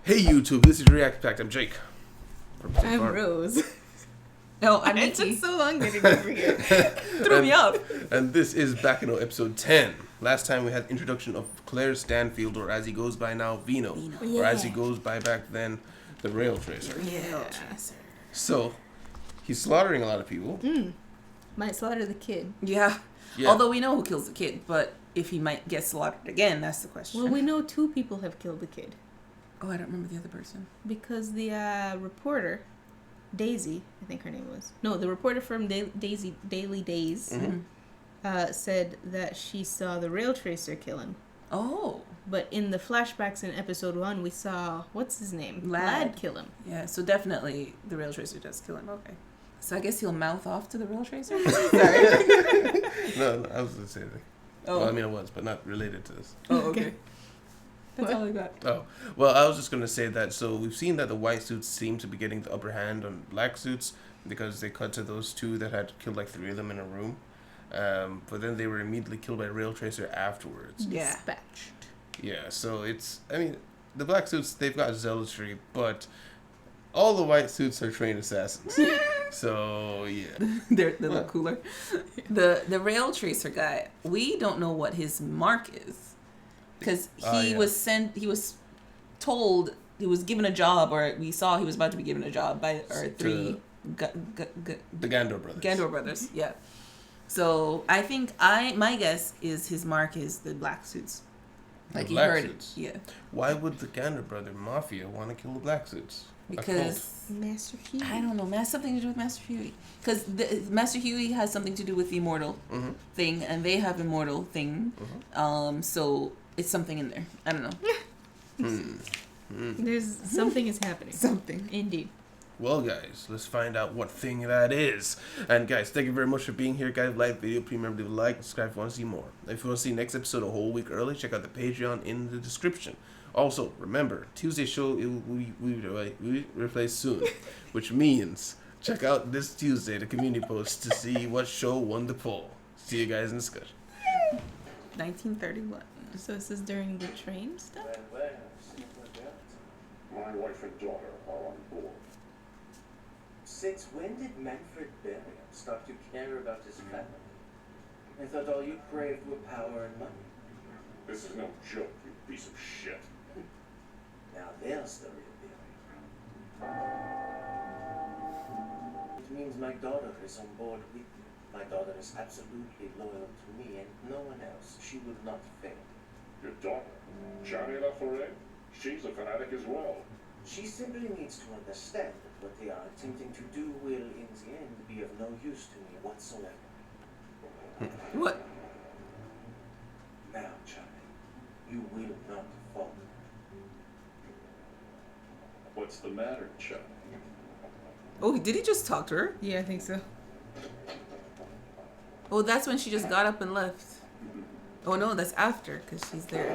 Hey YouTube, this is React Pact. I'm Jake. I'm Rose. No, I'm It Nikki. took so long getting over here. Threw me up. And this is Baccano episode 10. Last time we had introduction of Claire Stanfield, or as he goes by now, Vino. Or as he goes by back then, the Rail Tracer. Yeah. So, he's slaughtering a lot of people. Might slaughter the kid. Yeah. Yeah. Although we know who kills the kid, but if he might get slaughtered again, that's the question. Well, we know 2 people have killed the kid. Oh, I don't remember the other person. Because the reporter, Daisy, I think her name was. No, the reporter from Daisy Daily Days said that she saw the Rail Tracer kill him. Oh. But in the flashbacks in episode 1, we saw, what's his name? Lad kill him. Yeah, so definitely the Rail Tracer does kill him. Okay. So I guess he'll mouth off to the Rail Tracer? Sorry. No, I was going to say that. Oh. Well, I mean, it was, but not related to this. Oh, okay. That's all I got. Oh, well, I was just going to say that, so we've seen that the white suits seem to be getting the upper hand on black suits because they cut to those 2 that had killed like 3 of them in a room. But then they were immediately killed by Rail Tracer afterwards. Yeah. Dispatched. Yeah, so it's, I mean, the black suits, they've got zealotry, but all the white suits are trained assassins. So, yeah. They're a little cooler. The Rail Tracer guy, we don't know what his mark is. Because he was told, he was given a job, or we saw he was about to be given a job by our 3 the Gandor brothers. Gandor brothers, yeah. So I think my guess is his mark is the black suits. Like black he heard suits. it, yeah. Why would the Gandor brother mafia want to kill the black suits? Because Master Huey. I don't know, has something to do with Master Huey. Because Master Huey has something to do with the immortal thing, and they have immortal thing. So it's something in there. I don't know. There's something is happening. Something. Indeed. Well, guys, let's find out what thing that is. And guys, thank you very much for being here, guys. Like video, please remember to like, subscribe if you want to see more. If you want to see next episode a whole week early, check out the Patreon in the description. Also, remember, Tuesday show we replace soon, which means check out this Tuesday the community post to see what show won the poll. See you guys in discussion. 1931. So this is during the train stuff? My wife and daughter are on board. Since when did Manfred Bayer start to care about his family? I thought all you craved were power and money. This is no joke, you piece of shit. Now there's the real deal. It means my daughter is on board with you. My daughter is absolutely loyal to me and no one else. She will not fail. Your daughter, Johnny LaForêt, she's a fanatic as well. She simply needs to understand that what they are attempting to do will, in the end, be of no use to me whatsoever. What? Now, Johnny, you will not fall. What's the matter, Johnny? Oh, did he just talk to her? Yeah, I think so. Oh, that's when she just got up and left. Oh no, that's after, because she's there.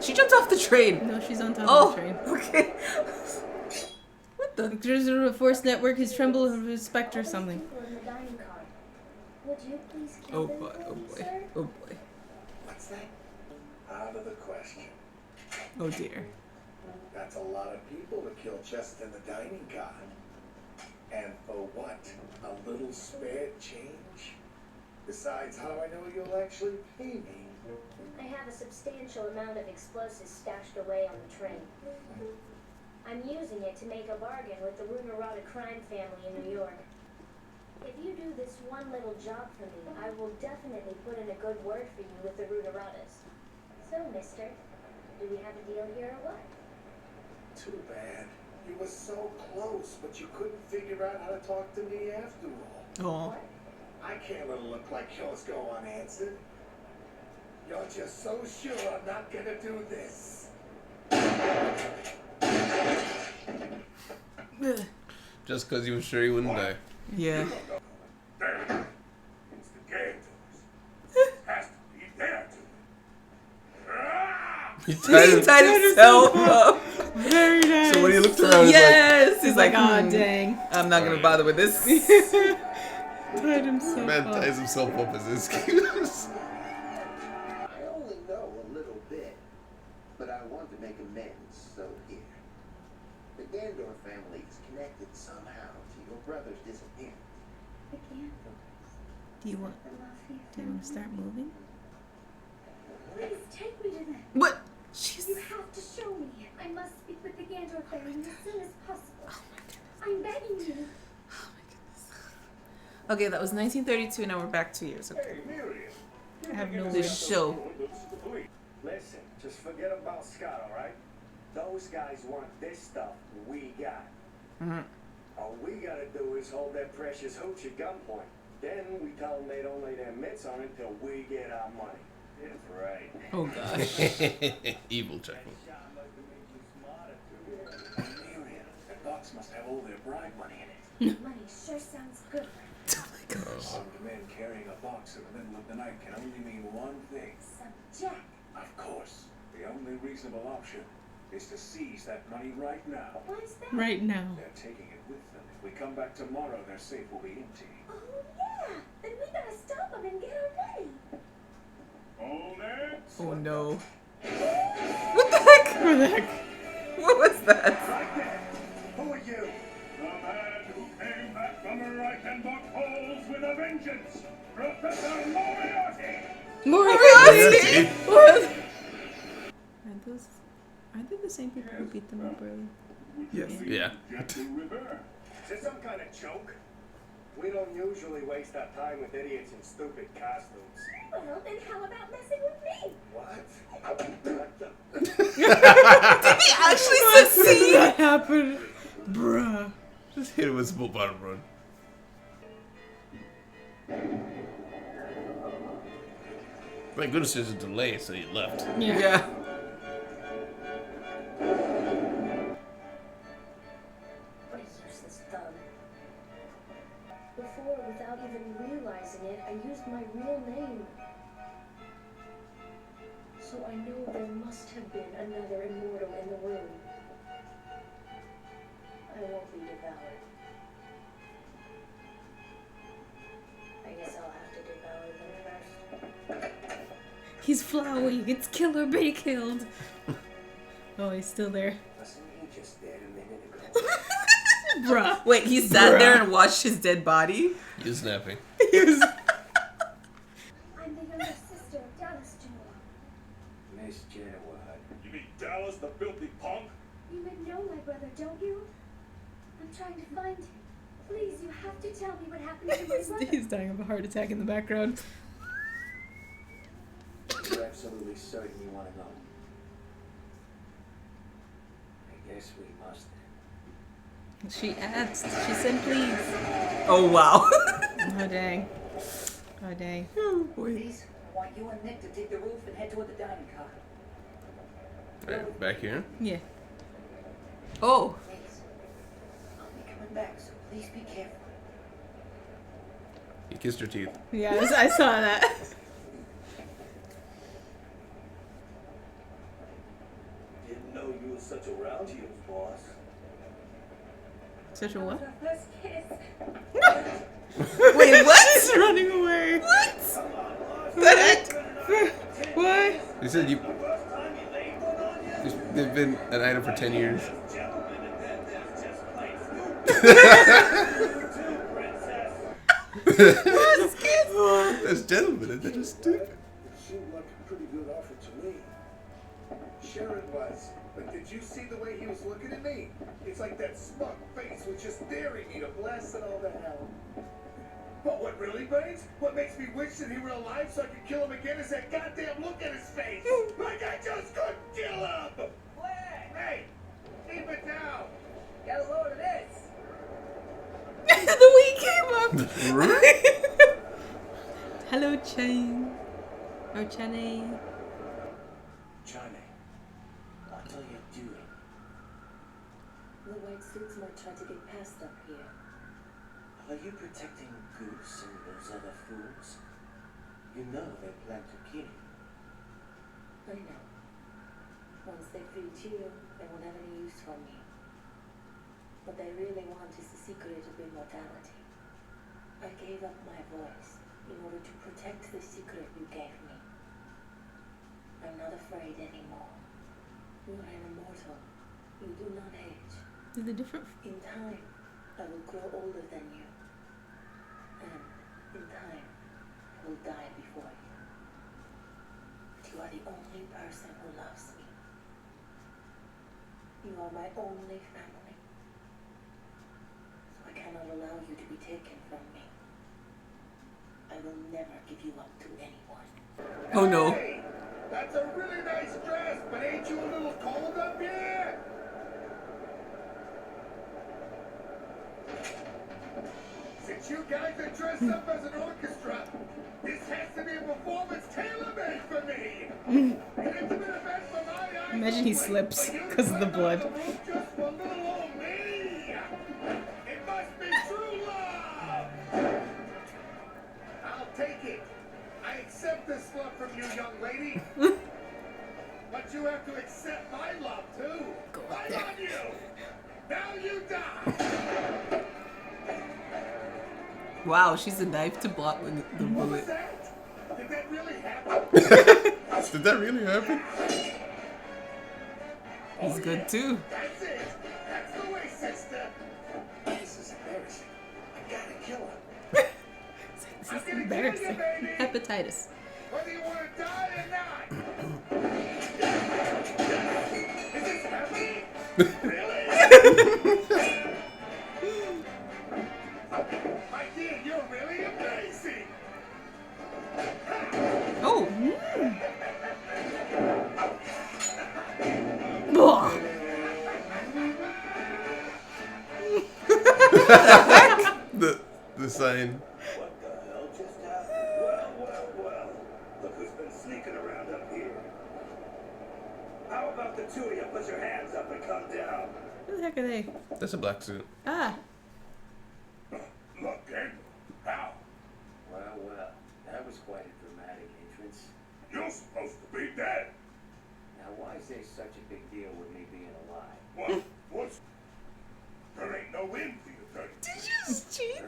She jumped off the train. No, she's on top of the train. Okay. What the? There's a force network. He's tremble of respect or something. Would you please Oh cabin boy, for oh me, boy, sir? oh boy. What's that? Out of the question. Oh dear. That's a lot of people to kill just in the dining car. And for what? A little spare change? Besides, how I know you'll actually pay me? I have a substantial amount of explosives stashed away on the train. I'm using it to make a bargain with the Runerada crime family in New York. If you do this one little job for me, I will definitely put in a good word for you with the Runeradas. So, mister, do we have a deal here or what? Too bad. You were so close, but you couldn't figure out how to talk to me after all. Oh. I can't let it look like yours go unanswered. You're just so sure I'm not gonna do this. Just because you were sure he wouldn't die. Yeah. There. It's the Gandors. Has to be there to He He tied himself up. Very nice. So when he looked around, Yes. He's like, oh, dang. I'm not gonna bother with this. Tied himself the man up. ties himself up as an excuse. I only know a little bit. but I want to make amends, so here. The Gandor family is connected somehow to your brother's disappearance. The Gandors. Do you want to start moving? Please take me to them. What? You have to show me. I must speak with the Gandor family as soon as possible. Oh my goodness. I'm begging you. Oh my goodness. Okay, that was 1932. Now we're back 2 years. Okay. Hey, Miriam. I have no The idea. show. Listen, just forget about Scott, all right? Those guys want this stuff we got. Mm-hmm. All we gotta do is hold that precious hooch at gunpoint. Then we tell them they don't lay their mitts on it till we get our money. That's right. Oh gosh. Evil checking. Miriam, that box must have all their bribe money in it. Money sure sounds good. Oh my gosh. Some man carrying a box in the middle of the night can only mean one thing. Some jack. Of course, the only reasonable option is to seize that money right now. Why is that? Right now. They're taking it with them. If we come back tomorrow, their safe will be empty. Oh yeah. Then we gotta stop them and get our money. Hold it. Oh no. What the heck? What was that? Right there. Who are you? The man who came back from Reichenbach halls with a vengeance. Professor Moriarty. Moriarty! What? Aren't they the same people who beat them up earlier? Yes. Yeah. Get the river. Is this some kind of joke? We don't usually waste our time with idiots in stupid costumes. Well, then how about messing with me? What? Did he actually succeed? That happened. Bruh. Just hit it with some bottom run. Thank goodness there's a delay, so he left. Yeah. What a useless thug. Before, without even realizing it, I used my real name. So I know there must have been another immortal in the room. I won't be devoured. I guess I'll have to devour them first. He's flowing. It's kill or be killed. Oh, he's still there. Wasn't he just dead a minute ago? Bruh. Wait, he sat there and watched his dead body? He was snapping. I'm the younger sister of Dallas Jewel. Miss Jennifer. You mean Dallas, the filthy punk? You would know my brother, don't you? I'm trying to find him. Please, you have to tell me what happened to my brother. He's dying of a heart attack in the background. You're absolutely certain you want to know? I guess we must. She asked. She said please. Oh wow. Oh dang. Oh dang. Oh boy. Please, I want you and Nick to take the roof and head toward the dining car. Right, back here. Yeah. Oh. Please. I'll be coming back, so please be careful. He kissed her teeth. Yeah, I saw that. Didn't know you were such a round heels boss. Such a what? Our first kiss. Wait, what? He's running away. What? The heck? Why? He said you. They've been an item for 10 years. That's gentlemen, they're just stupid. It seemed like a pretty good offer to me. Sure it was. But did you see the way he was looking at me? It's like that smug face was just daring me to blast it all to hell. But what really burns? What makes me wish that he were alive so I could kill him again is that goddamn look at his face. Like I just couldn't kill him. Hey, keep it down. Get a load of this. The weed came up. Hello, Chain. Or Chane. Johnny, what are you doing? The white suits might try to get past up here. Are you protecting Goose and those other fools? You know they plan to kill you. I know. Once they free you, they won't have any use for me. What they really want is the secret of immortality. I gave up my voice in order to protect the secret you gave me. I'm not afraid anymore. You are an immortal. You do not age. Is it different? In time, I will grow older than you. And in time, I will die before you. But you are the only person who loves me. You are my only family. So I cannot allow you to be taken from me. I will never give you up to anyone. Oh no. Hey, that's a really nice dress, but ain't you a little cold up here? Since you guys are dressed up as an orchestra, this has to be a performance tailor-made for me. An intimate event for my eyes Imagine he only, slips but you 'cause of the slipped blood. on the roof just for little old me. It must be true love. I'll take it. I accept this love from you, young lady. But you have to accept my love too. Right on you. Now you die. Wow, she's a knife to block the What was bullet. that? Did that really happen? Did that really happen? He's good too. That's it. That's the way, sister. This is embarrassing. I gotta kill her. This is embarrassing. Hepatitis. Whether you want to die or not. Is this happening? Really? My dear, you're really amazing. Oh, Ugh. The sign. What the hell just happened? Well. Look who's been sneaking around up here. How about the two of you put your hands up and come down? Who the heck are they? That's a black suit. Ah. Look, Daniel. How? Well, that was quite a dramatic entrance. You're supposed to be dead. Now, why is there such a big deal with me being alive? What's... There ain't no end to your dirty. did you just cheat?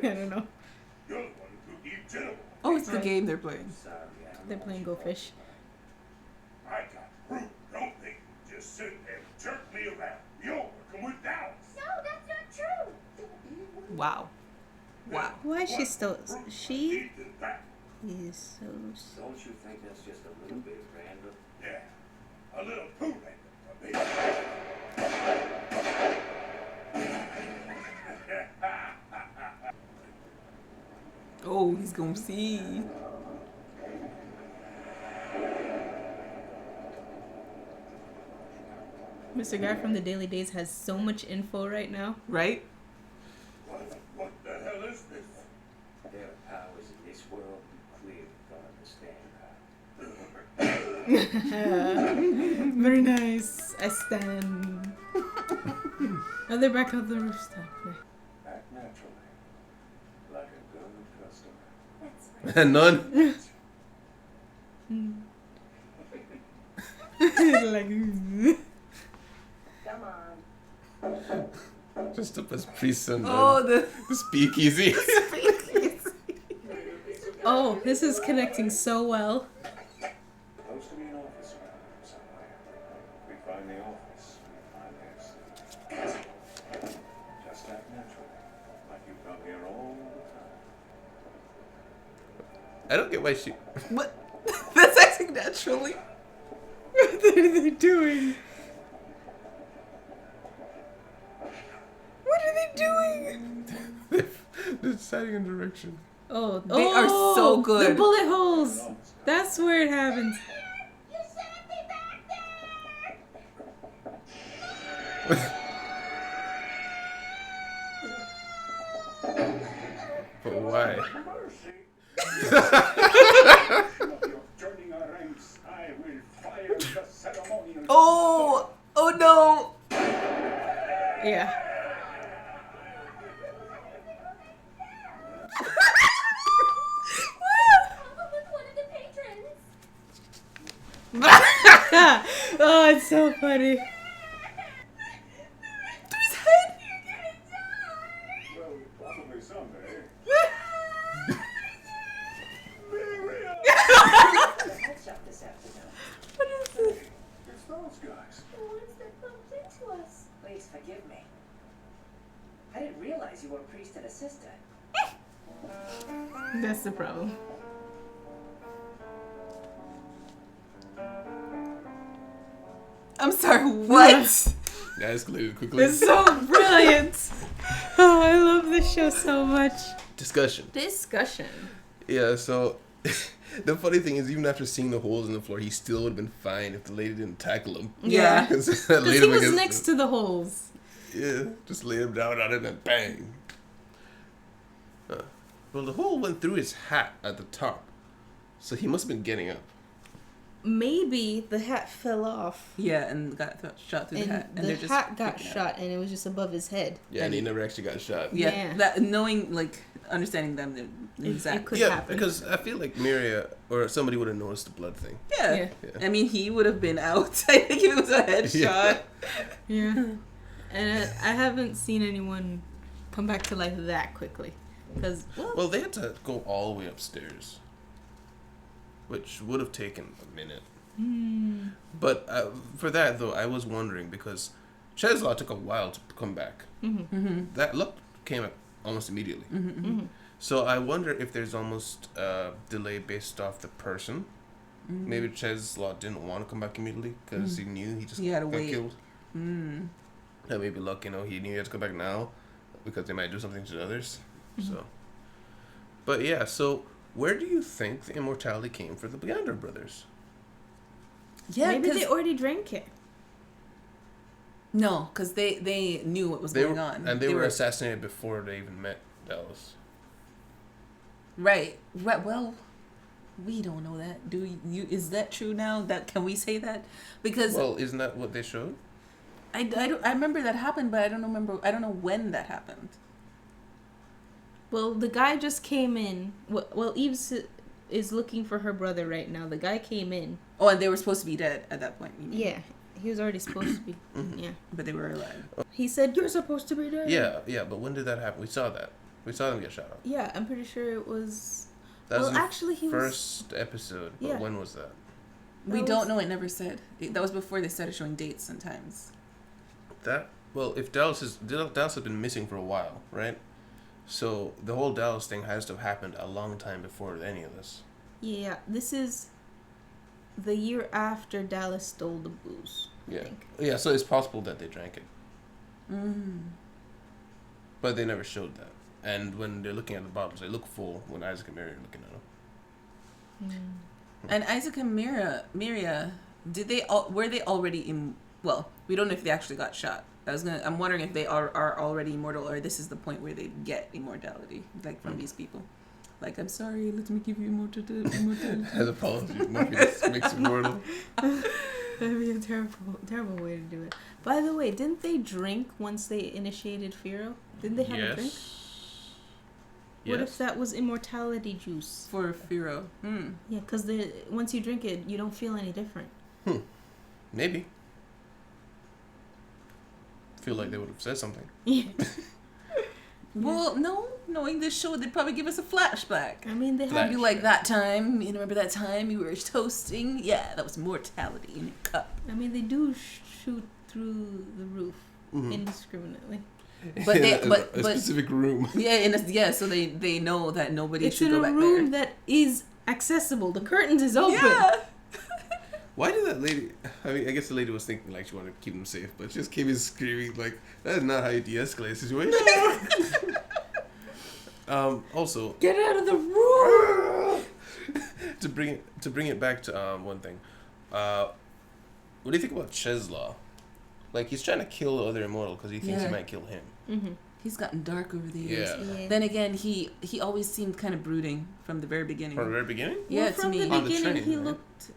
I don't know. You're the one who keep general. Oh, it's the game they're playing. Sorry, I don't They're know playing what Go Fish. I got proof. Don't think you just sit there and jerk me around. You're working with doubt. No, that's not true. Wow. Wow. Why is she still? She Deep in that. is so. Don't you think that's just a little bit random? Yeah. A little too random for me. Oh, he's gonna see. Mr. Guy from the Daily Days has so much info right now. Right? What the hell is this? There are powers in this world you clearly don't understand. Very nice. I stand. Oh, they're back on the rooftop. Act naturally, like a good customer. That's right. None. Like, Come on. Just up as priests and Oh, the the speakeasy. oh, this is connecting so well. Supposed to be an office around here somewhere. We find the office, we find their sleep. Just act naturally, like you come here all the time. I don't get why she. what? That's acting naturally. What are they doing? What are they doing? They're deciding a direction. Oh, They are so good. The bullet holes. That's where it happens. You shouldn't be back there! But why? You're joining our ranks. I will fire the ceremonial. Oh! Oh no! Yeah. With one of the patrons. Oh, it's so funny. Well, probably someday. Headshot this afternoon. What is this? It's those guys. I didn't realize you were a priest and a sister. That's the problem. I'm sorry, what? That escalated quickly. It's so brilliant. Oh, I love this show so much. Discussion. Yeah, so the funny thing is, even after seeing the holes in the floor, he still would have been fine if the lady didn't tackle him. Yeah. Because he was next to the holes. Yeah, just lay him down on it and bang. Well, the hole went through his hat at the top, so he must have been getting up. Maybe the hat fell off. Yeah, and got shot through the hat. And the they're just hat got freaking out. shot, and it was just above his head. Yeah, and he never actually got shot. Yeah. That knowing, like, understanding them, exactly. It could Yeah, happen. because I feel like Miria or somebody would have noticed the blood thing. Yeah. I mean, he would have been out. I think if it was a headshot. Yeah. And I haven't seen anyone come back to life that quickly. Because Well, they had to go all the way upstairs, which would have taken a minute. But for that, though, I was wondering, because Czeslaw took a while to come back. That look came up almost immediately. So I wonder if there's almost a delay based off the person. Maybe Czeslaw didn't want to come back immediately because he knew he just He had to got wait. killed. That maybe luck, he knew he had to come back now because they might do something to others. So, but yeah, so where do you think the immortality came for the Baccano brothers? Yeah, maybe they already drank it. No, because they knew what was going on. And they were assassinated before they even met Dallas. Right. Well, we don't know that. Do you? Is that true now? Can we say that? Because isn't that what they showed? I remember that happened, but I don't know when that happened. Well, the guy just came in. Well, Eve is looking for her brother right now. The guy came in. Oh, and they were supposed to be dead at that point. Yeah, he was already supposed to be. Yeah, but they were alive. He said, "You're supposed to be dead." Yeah, but when did that happen? We saw that. We saw them get shot up. Yeah, I'm pretty sure it was. That was actually, he first episode. But Yeah. when was that? We don't know. It never said. That was before they started showing dates and times. If Dallas has been missing for a while, right? So the whole Dallas thing has to have happened a long time before any of this. Yeah, this is the year after Dallas stole the booze. Yeah. I think. Yeah, so it's possible that they drank it. But they never showed that. And when they're looking at the bottles, they look full when Isaac and Mary are looking at them. And Isaac and Miria, were they already well, we don't know if they actually got shot. I'm wondering if they are already immortal, or this is the point where they get immortality, like from these people. Like, I'm sorry, let me give you immortality. As apologies, Morpheus makes immortal. That'd be a terrible way to do it. By the way, didn't they drink once they initiated Firo? Didn't they have a drink? What if that was immortality juice? For Firo. Yeah, because once you drink it, you don't feel any different. Maybe. Feel like they would have said something. Yeah. Well, no, knowing this show, they'd probably give us a flashback. I mean, they have you like that time. You remember that time you were toasting? Yeah, that was mortality in your cup. I mean, they do shoot through the roof indiscriminately. But a specific room. Yeah, so they know that nobody should go back there. It's in a room that is accessible. The curtains is open. Yeah. Why did that lady... I mean, I guess the lady was thinking, like, she wanted to keep them safe, but she just came in screaming, like, that is not how you de-escalate a situation. Also... Get out of the room! to bring it back to one thing. What do you think about Czeslaw? Like, he's trying to kill the other immortal because he thinks he might kill him. Mm-hmm. He's gotten dark over the years. Yeah. Then again, he always seemed kind of brooding from the very beginning. From the very beginning? Yeah, to from me. the beginning, On the train, he right? looked...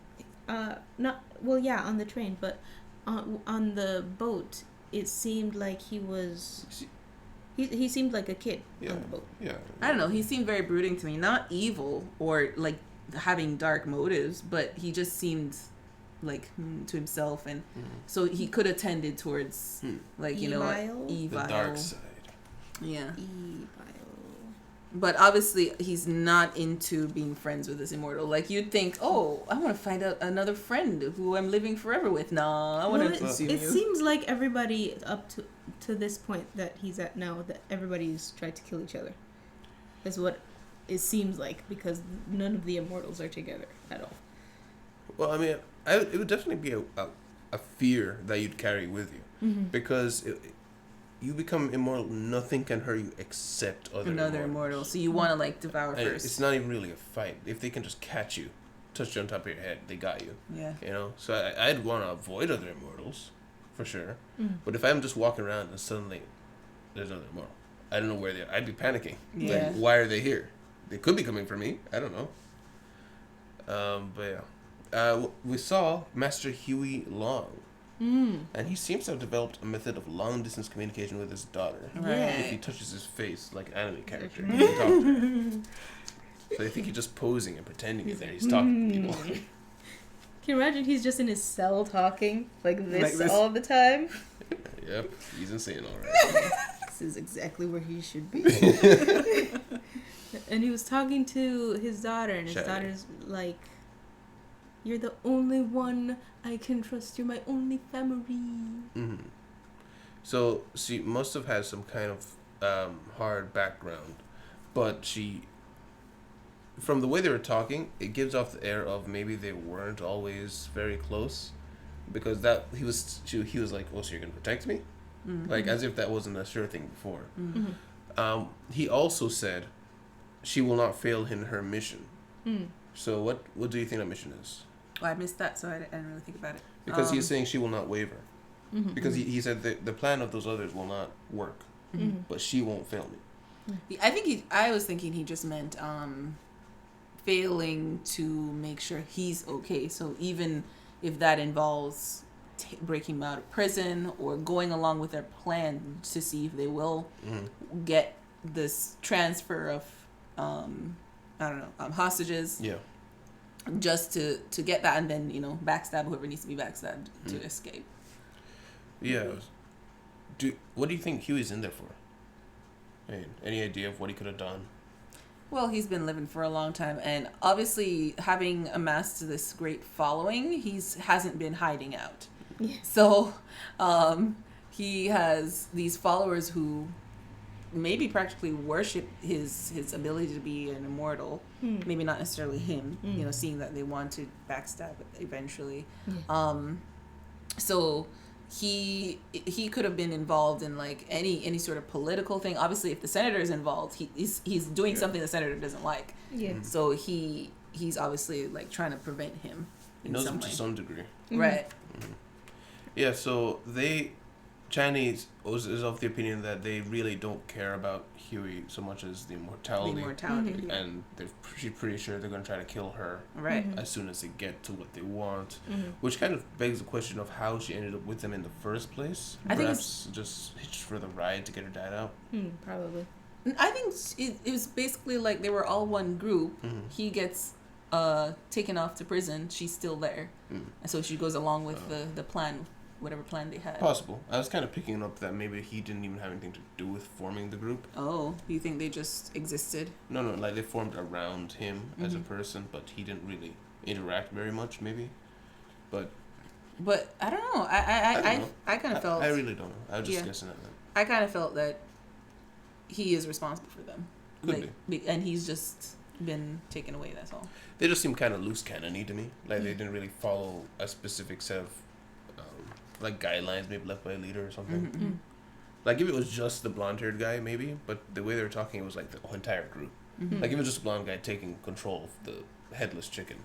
on the train, but on the boat, it seemed like he was... He seemed like a kid on the boat. Yeah. I don't know. He seemed very brooding to me. Not evil or, like, having dark motives, but he just seemed... like to himself, and so he could have tended towards like evil, the dark side. Yeah. Evil. But obviously he's not into being friends with this immortal. Like, you'd think, oh, I want to find out another friend who I'm living forever with. Nah, I want to consume you. It seems like everybody to this point that he's at now, that everybody's tried to kill each other. That's what it seems like, because none of the immortals are together at all. Well, I mean, it would definitely be a fear that you'd carry with you, because you become immortal. Nothing can hurt you except another immortal. So you want to like devour and first. It's not even really a fight. If they can just catch you, touch you on top of your head, they got you. Yeah. You know, so I'd want to avoid other immortals, for sure. But if I'm just walking around and suddenly there's another immortal, I don't know where they are. I'd be panicking. Yeah. Like, why are they here? They could be coming for me. I don't know. But yeah. We saw Master Huey Long. And he seems to have developed a method of long-distance communication with his daughter. Right. If he touches his face like an anime character, he can talk to her. So I think he's just posing and pretending he's there. He's talking to people. Can you imagine he's just in his cell talking like this all the time? Yep, he's insane, all right. This is exactly where he should be. And he was talking to his daughter, and his daughter's like, "You're the only one I can trust. You're my only family." So she must have had some kind of hard background, but from the way they were talking, it gives off the air of maybe they weren't always very close, because he was like, "Oh, so you're gonna protect me?" Like as if that wasn't a sure thing before. He also said, "She will not fail in her mission." So what do you think that mission is? Well, I missed that, so I didn't really think about it. Because he's saying she will not waver. Because he said the plan of those others will not work, but she won't fail me. I was thinking he just meant failing to make sure he's okay. So even if that involves breaking him out of prison or going along with their plan to see if they will get this transfer of hostages. Yeah. Just to get that, and then backstab whoever needs to be backstabbed to escape. Yeah. What do you think Huey's in there for? I mean, any idea of what he could have done? Well, he's been living for a long time, and obviously having amassed this great following, he hasn't been hiding out. Yeah. So he has these followers who maybe practically worship his ability to be an immortal. Maybe not necessarily him, seeing that they want to backstab eventually. So he could have been involved in like any sort of political thing. Obviously, if the senator is involved, he's doing something the senator doesn't like. Yeah. So he's obviously like trying to prevent him. He knows him to some degree. Right. Yeah. So Chinese is of the opinion that they really don't care about Huey so much as the immortality. And she's pretty sure they're going to try to kill her as soon as they get to what they want. Which kind of begs the question of how she ended up with them in the first place. Perhaps just hitched for the ride to get her dad out. Probably. I think it was basically like they were all one group. He gets taken off to prison. She's still there. And so she goes along with the plan. Whatever plan they had. Possible. I was kind of picking up that maybe he didn't even have anything to do with forming the group. Oh, you think they just existed? No, like they formed around him as a person, but he didn't really interact very much, maybe. But I don't know. I kind of felt. I really don't know. I was just guessing at that. I kind of felt that he is responsible for them. Could be. And he's just been taken away. That's all. They just seem kind of loose cannon-y to me. Like they didn't really follow a specific set of like guidelines maybe left by a leader or something. Like if it was just the blonde-haired guy maybe, but the way they were talking it was like the entire group. Like if it was just a blonde guy taking control of the headless chicken,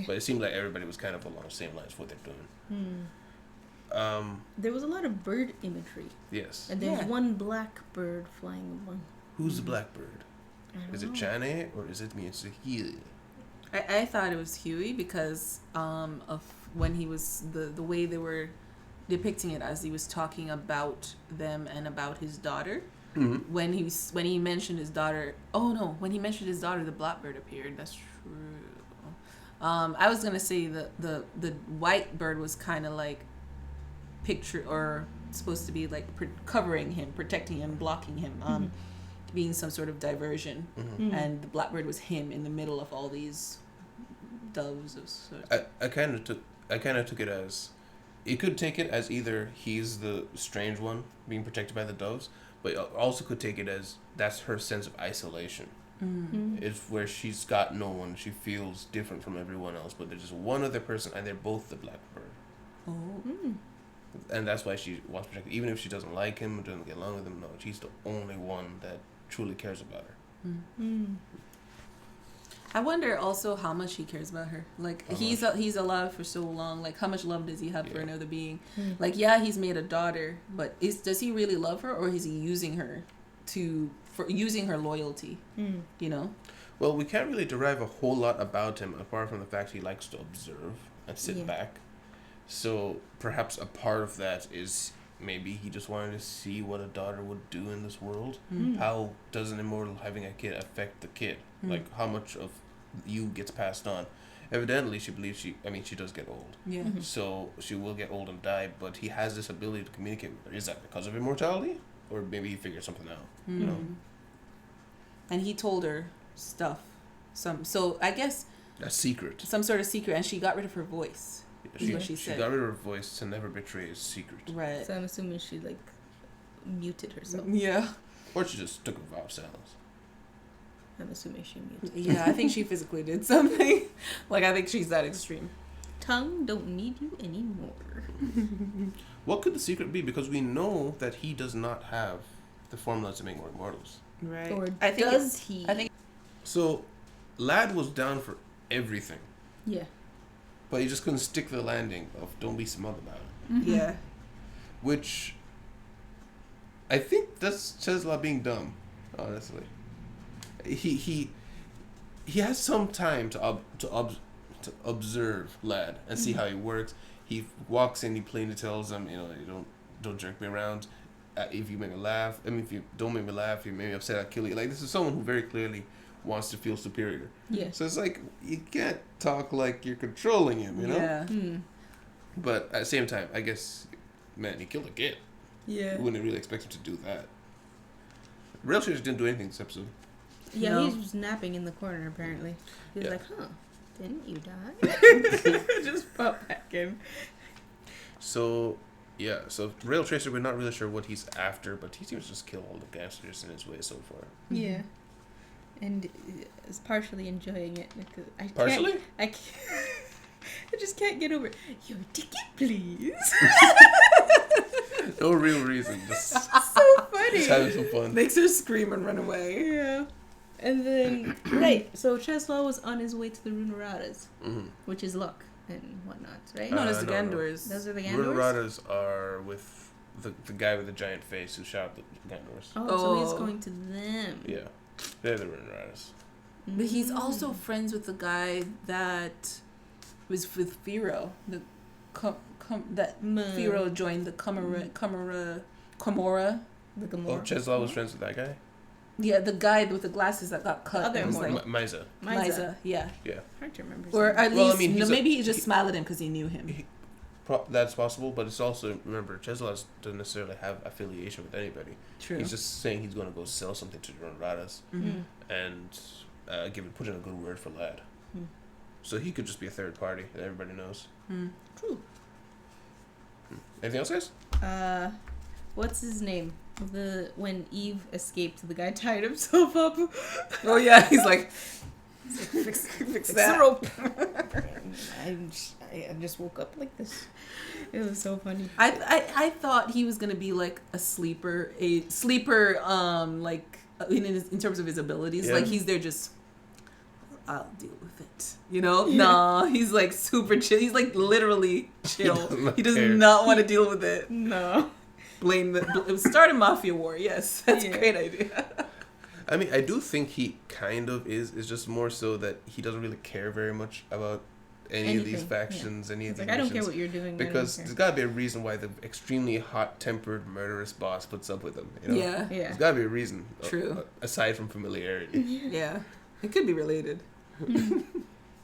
but it seemed like everybody was kind of along the same lines of what they're doing. There was a lot of bird imagery. Yes. And there's one black bird flying among. Who's the black bird? Is it Chane or is it Huey? I thought it was Huey because of when he was the way they were depicting it as he was talking about them and about his daughter. When he mentioned his daughter, when he mentioned his daughter, the blackbird appeared. That's true. I was gonna say the white bird was kind of like picture or supposed to be like covering him, protecting him, blocking him, being some sort of diversion, and the blackbird was him in the middle of all these doves of sorts. I kind of took it as it could take it as either he's the strange one being protected by the doves, but it also could take it as that's her sense of isolation. It's where she's got no one. She feels different from everyone else, but there's just one other person, and they're both the blackbird. And that's why she wants to protect him. Even if she doesn't like him or doesn't get along with him, no, she's the only one that truly cares about her. I wonder also how much he cares about her. Like, he's alive for so long. Like, how much love does he have for another being? Like, yeah, he's made a daughter, but does he really love her, or is he using her for using her loyalty? You know? Well, we can't really derive a whole lot about him apart from the fact he likes to observe and sit back. So perhaps a part of that is maybe he just wanted to see what a daughter would do in this world. How does an immortal having a kid affect the kid? Like, how much of you gets passed on? Evidently, she believes she does get old. Yeah. So she will get old and die, but he has this ability to communicate with her. Is that because of immortality? Or maybe he figured something out, you know? And he told her stuff. So I guess... A secret. Some sort of secret, and she got rid of her voice. She got rid of her voice to never betray his secret. Right. So I'm assuming she, like, muted herself. Yeah. Or she just took a vow of silence. I'm assuming she muted. Yeah, I think she physically did something. Like, I think she's that extreme. Tongue don't need you anymore. What could the secret be? Because we know that he does not have the formula to make more immortals. Right. Or I think he? I think... So, Lad was down for everything. Yeah. But he just couldn't stick the landing of don't be smug about it. Yeah. Which, I think that's Czeslaw being dumb, honestly. He has some time to observe Lad and see how he works. He walks in, he plainly tells him, you know, you don't jerk me around. If you make me laugh, if you don't make me laugh, you make me upset, I'll kill you. Like, this is someone who very clearly wants to feel superior. Yeah. So it's like, you can't talk like you're controlling him, you know? Yeah. But at the same time, I guess, man, he killed a kid. Yeah. You wouldn't really expect him to do that. Rail Tracer didn't do anything this episode. Yeah, No. he was napping in the corner, apparently. He was like, huh, didn't you die? Just pop back in. So, yeah, so Rail Tracer, we're not really sure what he's after, but he seems to just kill all the gangsters in his way so far. Yeah. And is partially enjoying it. Partially? I just can't get over it. Your ticket, please. No real reason. Just so funny. Just having some fun. Makes her scream and run away. Yeah. And then, right, so Czeslaw was on his way to the Runeradas, which is luck and whatnot, right? No, that's the no. Gandors. Those are the Gandors? Runeradas are with the guy with the giant face who shot the Gandors. Oh, so he's going to them. Yeah, they're the Runeradas. But he's also friends with the guy that was with Firo. Firo joined the Camorra. The Gamora. Oh, Czeslaw was friends with that guy? Yeah, the guy with the glasses that got cut. Other was one. like Miza. Yeah. Yeah. Hard to remember. Or at least, maybe he just he, smiled at him because he knew him. That's possible, but it's also, remember, Czeslaw doesn't necessarily have affiliation with anybody. True. He's just saying he's going to go sell something to the Runeradas and put in a good word for Lad. So he could just be a third party that everybody knows. True. Anything else, guys? What's his name? When Eve escaped, the guy tied himself up. Oh yeah, he's like fix that. The rope. I just woke up like this. It was so funny. I thought he was gonna be like a sleeper, like in terms of his abilities. Yeah. Like he's there just, I'll deal with it. You know? Yeah. Nah, he's like super chill. He's like literally chill. He does not want to deal with it. No. Start a mafia war. Yes, that's a great idea. I mean, I do think he kind of is. It's just more so that he doesn't really care very much about any of these factions, any of these missions. I don't care what you're doing. Because there's got to be a reason why the extremely hot-tempered, murderous boss puts up with him. You know? Yeah. There's got to be a reason. True. Aside from familiarity. Yeah. It could be related.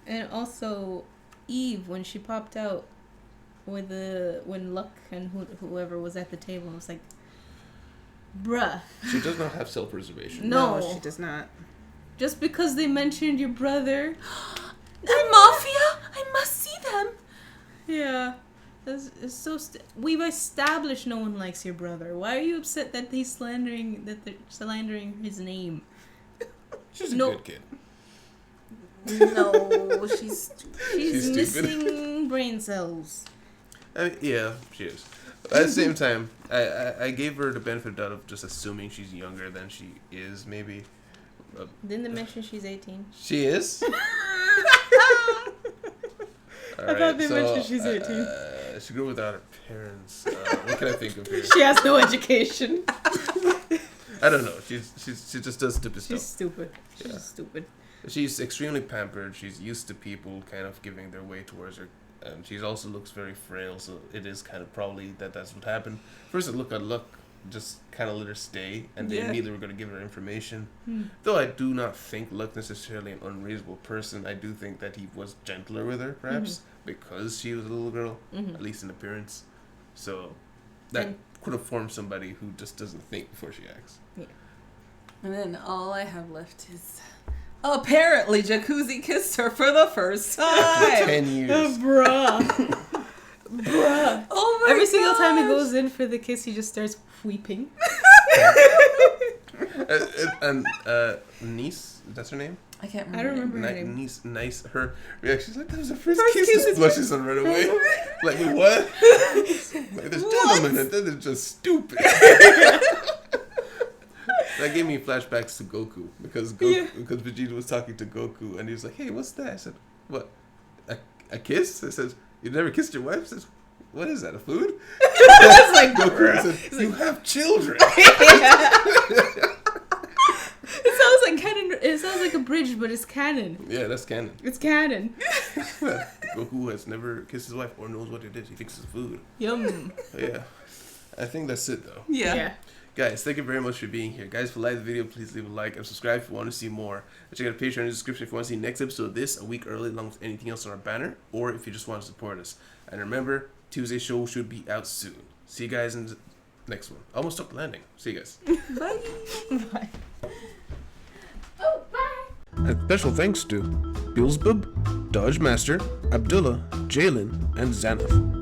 And also, Eve, when she popped out, when Luck and whoever was at the table, was like, bruh. She does not have self-preservation. No, she does not. Just because they mentioned your brother. The mafia? I must see them. Yeah. It's so we've established no one likes your brother. Why are you upset that they're slandering his name? She's a good kid. No, she's missing brain cells. Yeah, she is. At the same time, I gave her the benefit of the doubt of just assuming she's younger than she is, maybe. Didn't they mention she's 18? She is? I thought they mentioned she's 18. She grew without her parents. What can I think of here? She has no education. I don't know. She just does stupid stuff. She's stupid. She's stupid. She's extremely pampered. She's used to people kind of giving their way towards her. And she also looks very frail, so it is kind of probably that's what happened. First, it looked at Luck just kind of let her stay, and they immediately were going to give her information. Though I do not think Luck necessarily an unreasonable person. I do think that he was gentler with her, perhaps, because she was a little girl, at least in appearance. So that could have formed somebody who just doesn't think before she acts. Yeah. And then all I have left is... Apparently, Jacuzzi kissed her for the first time. After 10 years. Bruh. Oh my Every single time he goes in for the kiss, he just starts weeping. And niece, that's her name? I can't remember. I don't remember her name. Niece, nice. Her reaction's like, that was the first kiss. Just blushes and run away. Like, what? Like, there's gentlemen, and then they're just stupid. That gave me flashbacks to Goku because Vegeta was talking to Goku and he was like, "Hey, what's that?" I said, "What? A kiss?" I said, "You never kissed your wife?" I said, "What is that? A food?" It's like Goku said, "You have children." It sounds like a bridge, but it's canon. Yeah, that's canon. It's canon. Goku has never kissed his wife or knows what it is. He thinks it's food. Yum. Yeah, I think that's it though. Yeah. Guys, thank you very much for being here. Guys, if you like the video, please leave a like and subscribe if you want to see more. And check out the Patreon in the description if you want to see the next episode of this a week early along with anything else on our banner, or if you just want to support us. And remember, Tuesday's show should be out soon. See you guys in the next one. Almost stuck landing. See you guys. Bye. Bye. Oh, bye! And special thanks to Beelzebub, Dodge Master, Abdullah, Jalen, and Xanath.